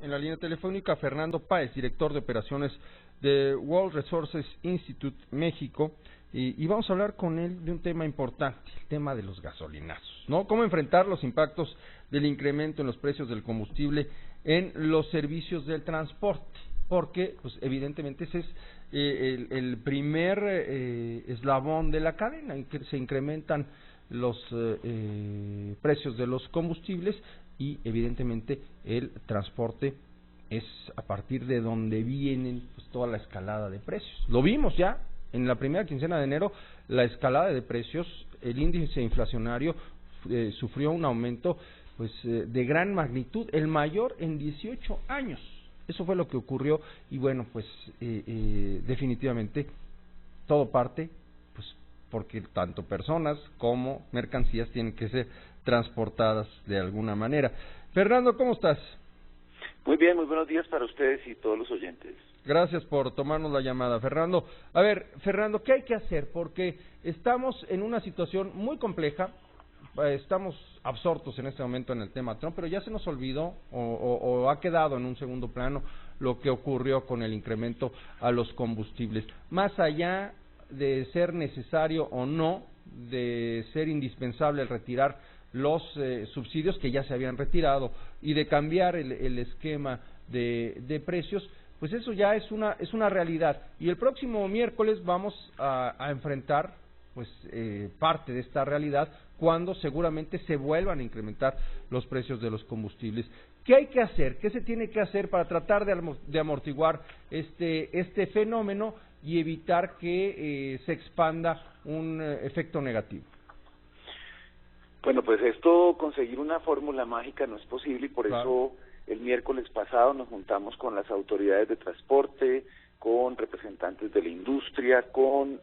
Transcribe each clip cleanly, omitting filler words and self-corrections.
en la línea telefónica a Fernando Páez, director de operaciones de World Resources Institute México, y vamos a hablar con él de un tema importante, el tema de los gasolinazos, ¿no? Cómo enfrentar los impactos del incremento en los precios del combustible en los servicios del transporte, porque pues evidentemente ese es el primer eslabón de la cadena en que se incrementan los precios de los combustibles y evidentemente el transporte es a partir de donde vienen pues toda la escalada de precios. Lo vimos ya en la primera quincena de enero, la escalada de precios, el índice inflacionario sufrió un aumento pues de gran magnitud, el mayor en 18 años. Eso fue lo que ocurrió y bueno, pues definitivamente todo parte pues porque tanto personas como mercancías tienen que ser transportadas de alguna manera. Fernando, ¿cómo estás? Muy bien, muy buenos días para ustedes y todos los oyentes. Gracias por tomarnos la llamada, Fernando. A ver, Fernando, ¿qué hay que hacer? Porque estamos en una situación muy compleja, estamos absortos en este momento en el tema Trump, pero ya se nos olvidó o ha quedado en un segundo plano lo que ocurrió con el incremento a los combustibles. Más allá de ser necesario o no, de ser indispensable el retirar los subsidios que ya se habían retirado y de cambiar el esquema de precios, pues eso ya es una realidad. Y el próximo miércoles vamos a enfrentar pues parte de esta realidad cuando seguramente se vuelvan a incrementar los precios de los combustibles. ¿Qué hay que hacer? ¿Qué se tiene que hacer para tratar de amortiguar este fenómeno y evitar que se expanda un efecto negativo? Bueno, pues conseguir una fórmula mágica no es posible y por eso el miércoles pasado nos juntamos con las autoridades de transporte, con representantes de la industria, con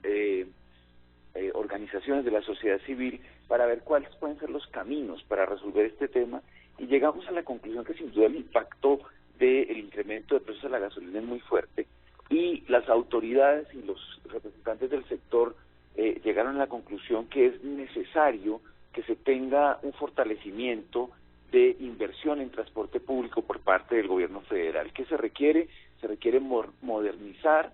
organizaciones de la sociedad civil para ver cuáles pueden ser los caminos para resolver este tema y llegamos a la conclusión que sin duda el impacto del incremento de precios de la gasolina es muy fuerte y las autoridades y los representantes del sector llegaron a la conclusión que es necesario que se tenga un fortalecimiento de inversión en transporte público por parte del gobierno federal. ¿Qué se requiere? Se requiere modernizar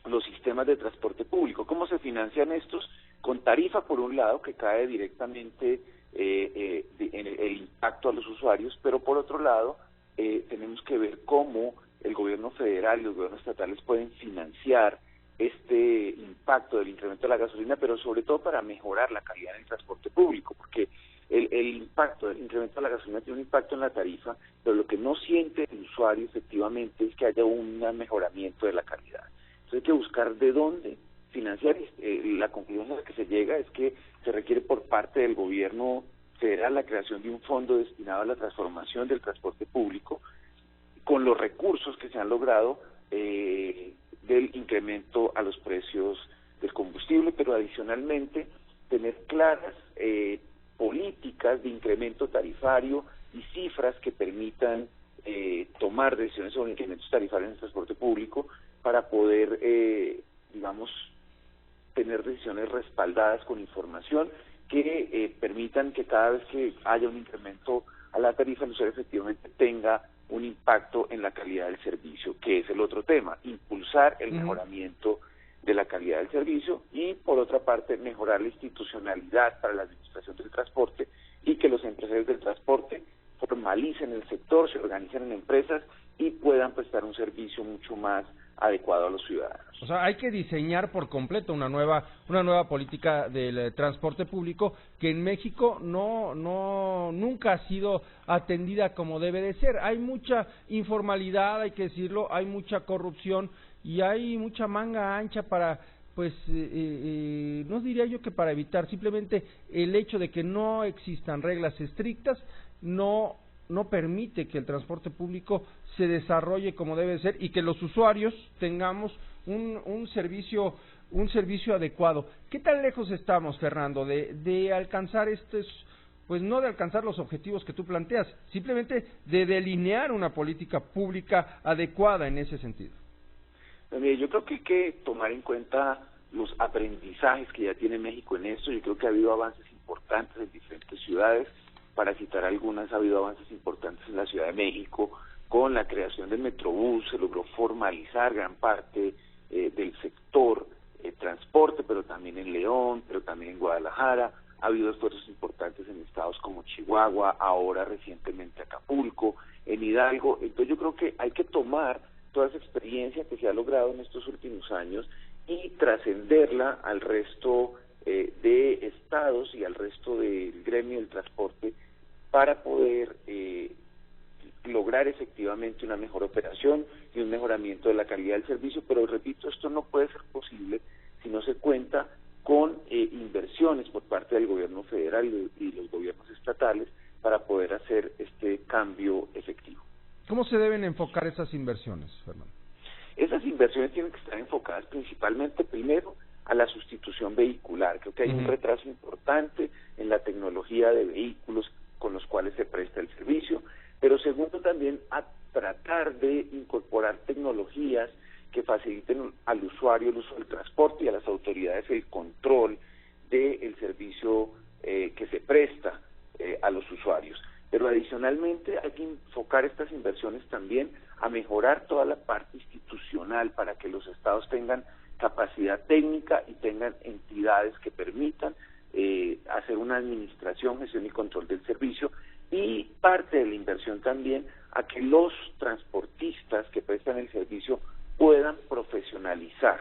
los sistemas de transporte público. ¿Cómo se financian estos? Con tarifa, por un lado, que cae directamente en el impacto a los usuarios, pero por otro lado, tenemos que ver cómo el gobierno federal y los gobiernos estatales pueden financiar este impacto del incremento de la gasolina, pero sobre todo para mejorar la calidad del transporte público, porque el impacto del incremento de la gasolina tiene un impacto en la tarifa, pero lo que no siente el usuario efectivamente es que haya un mejoramiento de la calidad. Entonces hay que buscar de dónde financiar. La conclusión a la que se llega es que se requiere por parte del gobierno federal la creación de un fondo destinado a la transformación del transporte público con los recursos que se han logrado del incremento a los precios del combustible, pero adicionalmente tener claras políticas de incremento tarifario y cifras que permitan tomar decisiones sobre incrementos tarifarios en el transporte público para poder, tener decisiones respaldadas con información que permitan que cada vez que haya un incremento a la tarifa, el usuario efectivamente tenga un impacto en la calidad del servicio, que es el otro tema, impulsar el mejoramiento de la calidad del servicio y, por otra parte, mejorar la institucionalidad para la administración del transporte y que los empresarios del transporte formalicen el sector, se organicen en empresas y puedan prestar un servicio mucho más adecuado a los ciudadanos. O sea, hay que diseñar por completo una nueva política del transporte público que en México nunca ha sido atendida como debe de ser. Hay mucha informalidad, hay que decirlo, hay mucha corrupción y hay mucha manga ancha para, pues, no diría yo que para evitar, simplemente el hecho de que no existan reglas estrictas no permite que el transporte público se desarrolle como debe ser y que los usuarios tengamos un servicio adecuado. ¿Qué tan lejos estamos, Fernando, de alcanzar pues no de alcanzar los objetivos que tú planteas, simplemente de delinear una política pública adecuada en ese sentido? Yo creo que hay que tomar en cuenta los aprendizajes que ya tiene México en esto. Yo creo que ha habido avances importantes en diferentes ciudades. Para citar algunas, ha habido avances importantes en la Ciudad de México con la creación del Metrobús se logró formalizar gran parte del sector transporte, pero también en León, pero también en Guadalajara. Ha habido esfuerzos importantes en estados como Chihuahua, ahora recientemente Acapulco, en Hidalgo. Entonces yo creo que hay que tomar toda esa experiencia que se ha logrado en estos últimos años y trascenderla al resto de estados y al resto del gremio del transporte para poder lograr efectivamente una mejor operación y un mejoramiento de la calidad del servicio. Pero repito, esto no puede ser posible si no se cuenta con inversiones por parte del gobierno federal y los gobiernos estatales para poder hacer este cambio efectivo. ¿Cómo se deben enfocar esas inversiones, Fernando? Esas inversiones tienen que estar enfocadas principalmente, primero, a la sustitución vehicular. Creo que hay un retraso importante en la tecnología de vehículos con los cuales se presta el servicio, pero segundo, también a tratar de incorporar tecnologías que faciliten al usuario el uso del transporte y a las autoridades el control del servicio que se presta a los usuarios. Pero adicionalmente hay que enfocar estas inversiones también a mejorar toda la parte institucional para que los estados tengan capacidad técnica y tengan entidades que permitan hacer una administración, gestión y control del servicio, y parte de la inversión también a que los transportistas que prestan el servicio puedan profesionalizar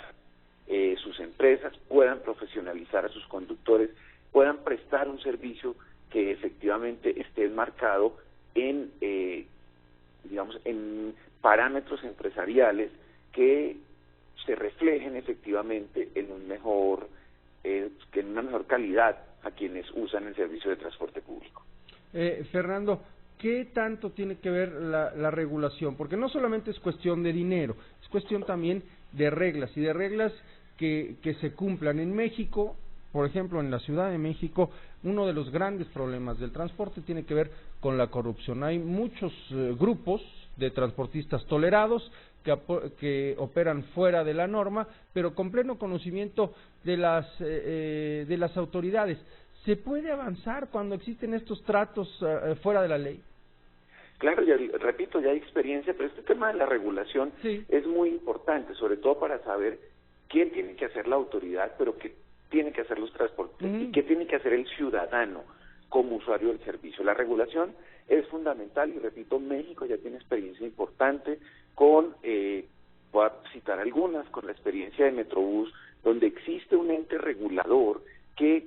sus empresas, puedan profesionalizar a sus conductores, puedan prestar un servicio que efectivamente esté enmarcado en, digamos, en parámetros empresariales que se reflejen efectivamente en un mejor, en una mejor calidad a quienes usan el servicio de transporte público. Fernando, ¿qué tanto tiene que ver la regulación? Porque no solamente es cuestión de dinero, es cuestión también de reglas, y de reglas que se cumplan. En México, por ejemplo, en la Ciudad de México, uno de los grandes problemas del transporte tiene que ver con la corrupción. Hay muchos grupos de transportistas tolerados que operan fuera de la norma, pero con pleno conocimiento de las autoridades. ¿Se puede avanzar cuando existen estos tratos fuera de la ley? Claro, ya repito, ya hay experiencia, pero este tema de la regulación es muy importante, sobre todo para saber qué tiene que hacer la autoridad, pero qué tiene que hacer los transportistas y qué tiene que hacer el ciudadano como usuario del servicio. La regulación es fundamental y repito, México ya tiene experiencia importante con, voy a citar algunas, con la experiencia de Metrobús, donde existe un ente regulador que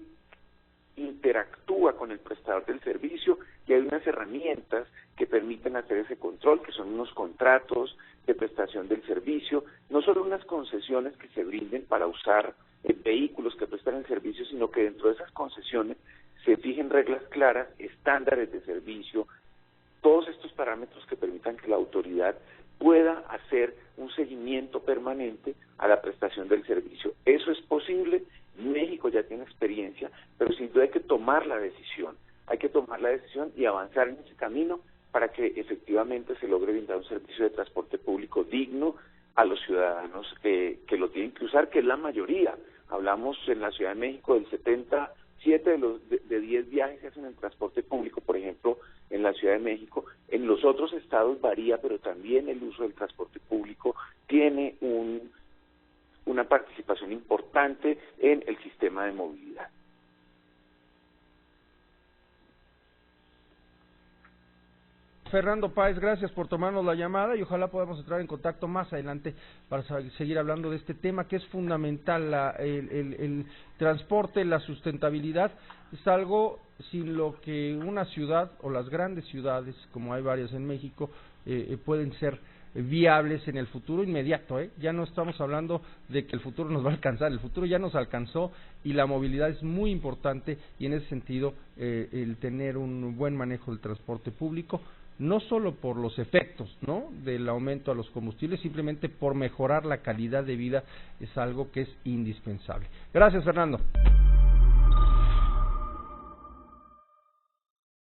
interactúa con el prestador del servicio y hay unas herramientas que permiten hacer ese control, que son unos contratos de prestación del servicio, no solo unas concesiones que se brinden para usar vehículos que prestan el servicio, sino que dentro de esas concesiones se fijen reglas claras, estándares de servicio, todos estos parámetros que permitan que la autoridad pueda hacer un seguimiento permanente a la prestación del servicio. Eso es posible, México ya tiene experiencia, pero sin duda hay que tomar la decisión y avanzar en ese camino para que efectivamente se logre brindar un servicio de transporte público digno a los ciudadanos que lo tienen que usar, que es la mayoría. Hablamos en la Ciudad de México del 77 de 10 viajes se hacen en transporte público, por ejemplo, en la Ciudad de México. En los otros estados varía, pero también el uso del transporte público tiene una participación importante en el sistema de movilidad. Fernando Páez, gracias por tomarnos la llamada y ojalá podamos entrar en contacto más adelante para seguir hablando de este tema que es fundamental. El transporte, la sustentabilidad es algo sin lo que una ciudad o las grandes ciudades, como hay varias en México, pueden ser viables en el futuro inmediato. Ya no estamos hablando de que el futuro nos va a alcanzar, el futuro ya nos alcanzó y la movilidad es muy importante, y en ese sentido el tener un buen manejo del transporte público, no solo por los efectos, ¿no?, del aumento a los combustibles, simplemente por mejorar la calidad de vida, es algo que es indispensable. Gracias, Fernando.